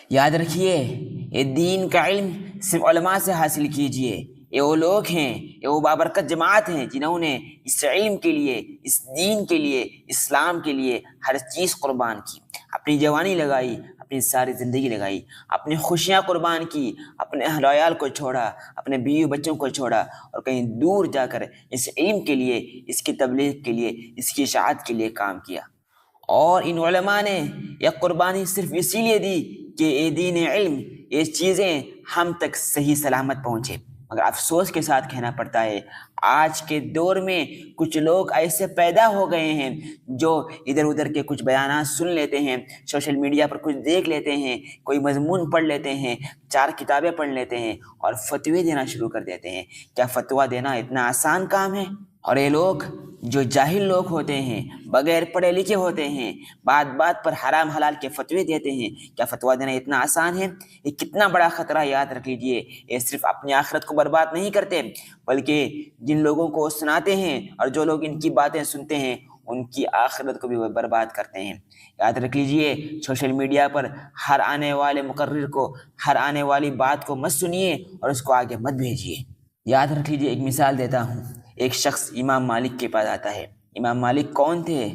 یاد رکھیے، یہ دین کا علم صرف علماء سے حاصل کیجئے۔ یہ وہ لوگ ہیں، یہ وہ بابرکت جماعت ہیں جنہوں نے اس علم کے لیے، اس دین کے لیے، اسلام کے لیے ہر چیز قربان کی، اپنی جوانی لگائی، اپنی ساری زندگی لگائی، اپنی خوشیاں قربان کی، اپنے اہل و عیال کو چھوڑا، اپنے بیوی بچوں کو چھوڑا، اور کہیں دور جا کر اس علم کے لیے، اس کی تبلیغ کے لیے، اس کی اشاعت کے لیے کام کیا۔ اور ان علماء نے یہ قربانی صرف اسی لیے دی کہ یہ دین علم، یہ چیزیں ہم تک صحیح سلامت پہنچے۔ مگر افسوس کے ساتھ کہنا پڑتا ہے، آج کے دور میں کچھ لوگ ایسے پیدا ہو گئے ہیں جو ادھر ادھر کے کچھ بیانات سن لیتے ہیں، سوشل میڈیا پر کچھ دیکھ لیتے ہیں، کوئی مضمون پڑھ لیتے ہیں، 4 کتابیں پڑھ لیتے ہیں اور فتوے دینا شروع کر دیتے ہیں۔ کیا فتویٰ دینا اتنا آسان کام ہے؟ اور یہ لوگ جو جاہل لوگ ہوتے ہیں، بغیر پڑھے لکھے ہوتے ہیں، بات بات پر حرام حلال کے فتوے دیتے ہیں، کیا فتویٰ دینا اتنا آسان ہے؟ یہ کتنا بڑا خطرہ، یاد رکھ لیجئے۔ یہ صرف اپنی آخرت کو برباد نہیں کرتے، بلکہ جن لوگوں کو وہ سناتے ہیں اور جو لوگ ان کی باتیں سنتے ہیں، ان کی آخرت کو بھی وہ برباد کرتے ہیں۔ یاد رکھ لیجئے، سوشل میڈیا پر ہر آنے والے مقرر کو، ہر آنے والی بات کو مت سنیے اور اس کو آگے مت بھیجیے۔ یاد رکھ لیجئے، ایک مثال دیتا ہوں۔ ایک شخص امام مالک کے پاس آتا ہے۔ امام مالک کون تھے؟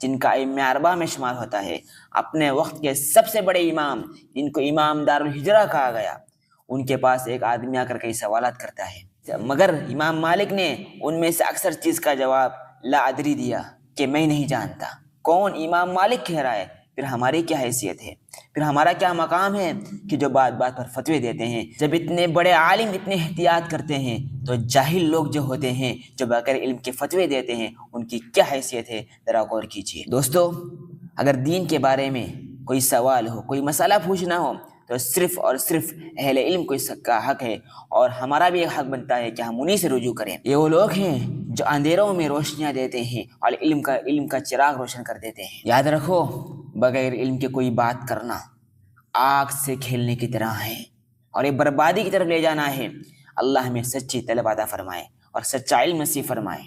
جن کا ائمہ اربعہ میں شمار ہوتا ہے، اپنے وقت کے سب سے بڑے امام، جن کو امام دار الہجرہ کہا گیا۔ ان کے پاس ایک آدمی آ کر کئی سوالات کرتا ہے، مگر امام مالک نے ان میں سے اکثر چیز کا جواب لا ادری دیا، کہ میں نہیں جانتا۔ کون؟ امام مالک کہہ رہا ہے۔ پھر ہماری کیا حیثیت ہے؟ پھر ہمارا کیا مقام ہے کہ جو بات بات پر فتوے دیتے ہیں؟ جب اتنے بڑے عالم اتنے احتیاط کرتے ہیں تو جاہل لوگ جو ہوتے ہیں، جو بغیر علم کے فتوے دیتے ہیں، ان کی کیا حیثیت ہے؟ ذرا غور کیجیے۔ دوستو، اگر دین کے بارے میں کوئی سوال ہو، کوئی مسئلہ پوچھنا ہو، تو صرف اور صرف اہل علم کو اس کا حق ہے، اور ہمارا بھی حق بنتا ہے کہ ہم انہی سے رجوع کریں۔ یہ وہ لوگ ہیں جو اندھیروں میں روشنیاں دیتے ہیں اور علم کا چراغ روشن کر دیتے ہیں۔ یاد رکھو، بغیر علم کے کوئی بات کرنا آگ سے کھیلنے کی طرح ہے، اور یہ بربادی کی طرف لے جانا ہے۔ اللہ ہمیں سچی طلب عطا فرمائے اور سچا علم نصیب فرمائے۔